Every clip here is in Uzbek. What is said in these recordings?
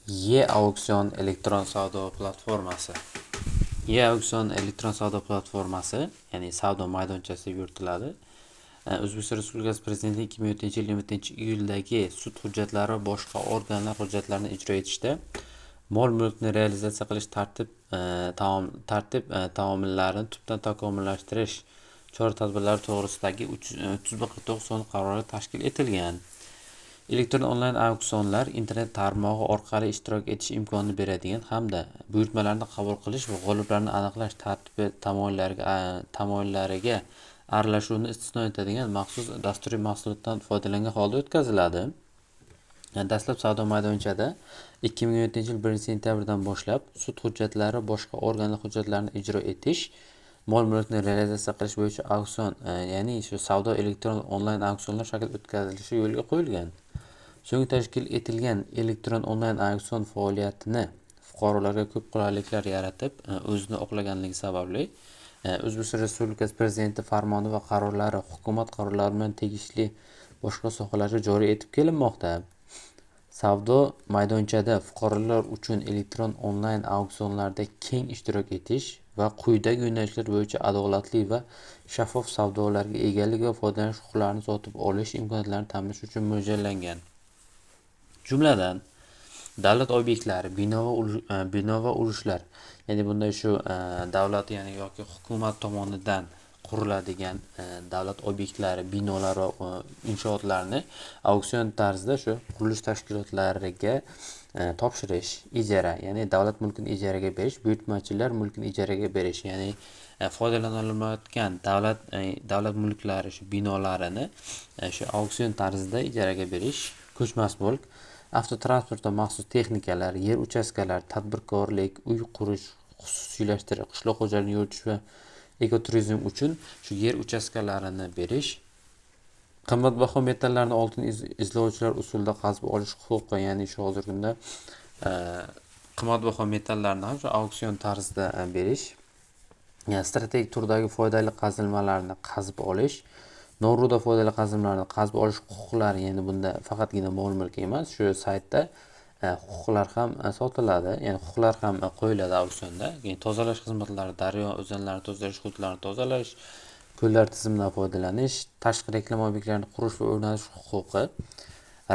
E-auksion elektron savdo platformasi. E-auksion elektron savdo platformasi, ya'ni savdo maydonchasi yuritiladi. O'zbekiston Respublikasi Prezidenti 2007-yil 27-iyuldagi sud hujjatlari va boshqa organlar hujjatlarini ijro etishda mol-mulkni realizatsiya qilish taomillarini tubdan takomillashtirish chora-tadbirlari to'g'risidagi 349 sonli qarori tashkil etilgan. Elektron onlayn auksionlar internet tarmog'i orqali ishtirok etish imkonini beradigan hamda buyurtmalarni qabul qilish va g'oliblarni aniqlash tartibi tamoyillariga aralashuvni istisno etadigan maxsus dasturiy mahsulotdan foydalangan holda o'tkaziladi. Dastlab savdo maydonchada 2017-yil 1-sentyabrdan boshlab sud hujjatlari boshqa organlar hujjatlarini ijro etish, mol-mulkni realizatsiya qilish bo'yicha auksion, ya'ni savdo elektron onlayn auksionlar shaklida o'tkazilishi yo'lga qo'yilgan. So'ng tashkil etilgan elektron onlayn auksion faoliyatini fuqarolarga ko'p qulayliklar yaratib, o'zini oqlaganligi sababli O'zbekiston Respublikasi Prezidenti farmoni va qarorlari, hukumat qarorlari bilan tegishli boshqa sohalarga joriy etib kelinmoqda. Savdo maydonchada fuqarolar uchun elektron onlayn auksionlarda keng ishtirok etish va quyidagi yo'nalishlar bo'yicha adolatli va shaffof savdolarga egalik va foydalanish huquqlarini sotib olish imkoniyatlarini ta'minlash uchun mo'ljallangan. Jumladan, davlat obyektlari, bino va urushlar, ya'ni bunda davlat, ya'ni yoki hukumat tomonidan quriladigan davlat obyektlari, binolar va inshootlarni auksion tarzida qurilish tashkilotlariga topshirish, ijara, ya'ni davlat mulkini ijaraga berish, buyurtmachilar mulkini ijaraga berish, ya'ni foydalanilmayotgan davlat mulklari binolarini auksion tarzida ijaraga berish, ko'chmas mulk, avtotransport va maxsus texnikalar, yer uchastkalari, tadbirkorlik, uy qurish, xususiylashtirish, qishloq xo'jaligini yuritish va ekoturizm uchun yer uchastkalarini berish, qimmatbaho metallarni oltin izlovchilar usulida qazib olish huquqi, ya'ni hozirgi kunda qimmatbaho metallarni ham auksion tarzida berish, strategik turdagi foydali qazilmalarni qazib olish, noruda foydali qazilmalarni qazib olish huquqlari, ya'ni bunda faqatgina mol-mulk emas, shu saytda huquqlar ham sotiladi, ya'ni huquqlar ham qo'yiladi auksionda. Ya'ni tozalash xizmatlari, daryo o'zanlarini tozalash, hududlarni tozalash, ko'llar tizimidan foydalanish, tashqi reklama obyektlarini qurish va o'rnatish huquqi,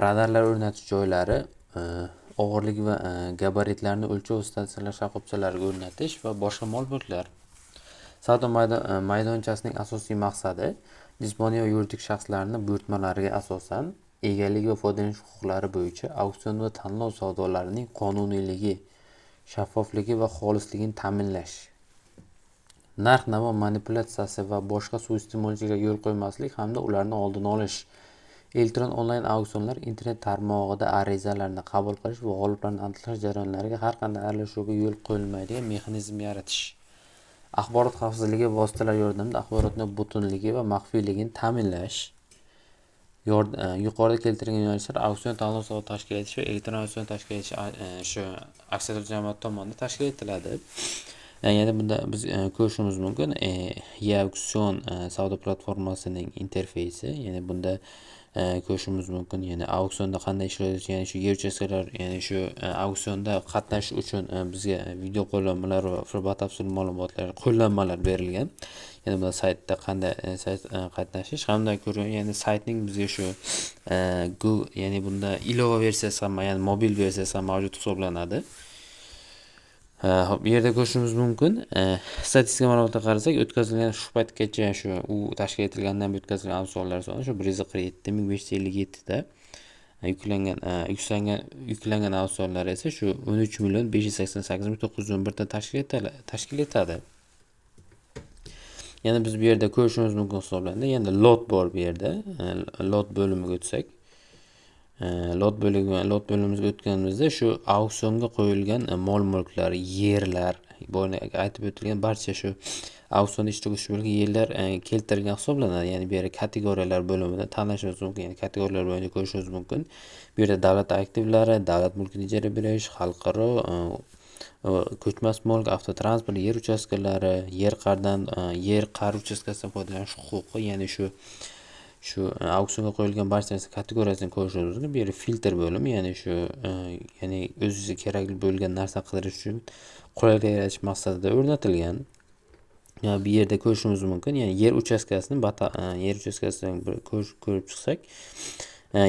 radarlar o'rnatish joylari, og'irlik va gabaritlarni o'lchov stansiyalari shoxobchalariga o'rnatish va boshqa mol-mulklar. Savdo maydonchasining asosiy maqsadi jismoniy va yuridik shaxslarning buyurtmalariga asosan egalik va foydalanish huquqlari bo'yicha auksion va tanlov savdolarining qonuniyligi, shaffofligi va xolisligini ta'minlash, narx-navo manipulyatsiyasi va boshqa suiiste'molchiliklarga yo'l qo'ymaslik hamda ularni oldini olish, elektron onlayn auksionlar internet tarmog'ida arizalarni qabul qilish va g'oliblarni aniqlash jarayonlariga har qanday aralashuvga yo'l qo'yilmaydigan mexanizm yaratish, axborot xavfsizligi vositalari yordamida axborotning butunligi va maxfiyligini ta'minlash. Yuqorida keltirilgan yo'nalishlar auksion tanlov savdo tashkil etish va elektron auksion tashkil etish aksiyador jamoat tomonidan tashkil etiladi. Ya'ni bunda biz ko'rishimiz mumkin e-auksion savdo platformasining interfeysi, ya'ni bunda ko'rishimiz mumkin, ya'ni auksionda qanday ishlaydi, ya'ni yer uchastkalar, ya'ni auksionda qatnashish uchun bizga video qo'llanmalar va batafsil ma'lumotlar, qo'llanmalar berilgan. Ya'ni bu saytda qanday qatnashish hamda ya'ni saytning bizga ya'ni bunda ilova versiyasi ham, ya'ni mobil versiyasi ham mavjud hisoblanadi. Bu yerda ko'rishimiz mumkin, statistika ma'lumotiga qarasak, o'tkazilgan shu paytgacha u tashkil etilgandan beri o'tkazilgan auksionlar soni 147.557 ta, yuklangan auksionlar esa 13.588.911 ta tashkil etadi. Yana biz bu yerda ko'rishimiz mumkin hisoblanadi. Yana lot bor bu yerda. Lot bo'limiga o'tsak, lot bo'limimizga o'tganimizda auksionga qo'yilgan mol-mulklar, yerlar, bo'yni aytib o'tilgan barcha auksionda ishtirok etish bo'lgan yerlar keltirilgan hisoblanadi. Ya'ni bu yerda kategoriyalar bo'limida tanlashingiz mumkin. Ya'ni kategoriyalar bo'yicha ko'rishingiz mumkin. Bu yerda davlat aktivlari, davlat mulkini ijara berish, xalqaro, ko'chmas mulk, avtotransport, yer uchastkalari, yer qar uchastkasidan foydalanish huquqi, ya'ni shu auksionga qo'yilgan barcha narsa kategoriyasini ko'rishingiz mumkin. Bu yerda filtr bo'limi, ya'ni shu ya'ni o'zingizga kerakli bo'lgan narsa qidirish uchun qulaylik yaratish maqsadida o'rnatilgan. Bu yerda ko'rishimiz mumkin, ya'ni yer uchastkasini yer uchastkasidan ko'rib chiqsak,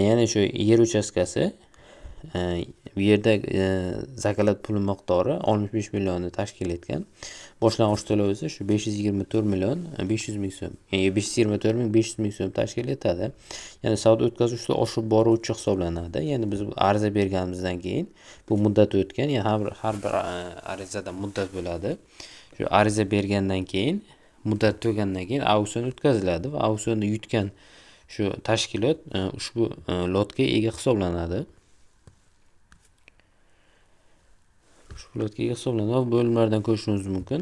ya'ni shu yer uchastkasi bu yerda zakalat puli miqdori 65 millionni tashkil etgan. Boshlang'ich to'lov esa shu 524 million 500 ming so'm. Ya'ni 524 ming 500 ming so'm tashkil etadi. Ya'ni savdo o'tkazuvchisi oshib boruvchi hisoblanadi. Ya'ni biz ariza berganimizdan keyin bu muddat o'tgan, ya'ni har bir arizada muddat bo'ladi. Shu ariza bergandan keyin, muddat tugagandan keyin auksion o'tkaziladi va auksionda yutgan shu tashkilot ushbu lotga ega hisoblanadi. Ushbu lotga ega hisoblanadi. Bo'limlardan ko'rishingiz mumkin.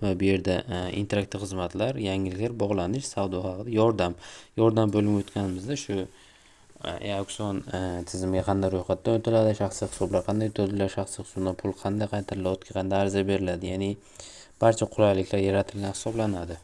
Va bu yerda interaktiv xizmatlar, yangiliklar, bog'lanish, savdo haqida yordam bo'limi o'tganimizda shu auksion tizimiga qanday ro'yxatdan o'tiladi, shaxsiy hisoblar qanday to'ldiriladi, shaxsiy hisobdan pul qanday qaytariladi, lotga qanday ariza beriladi, ya'ni barcha qulayliklar yaratilgan hisoblanadi.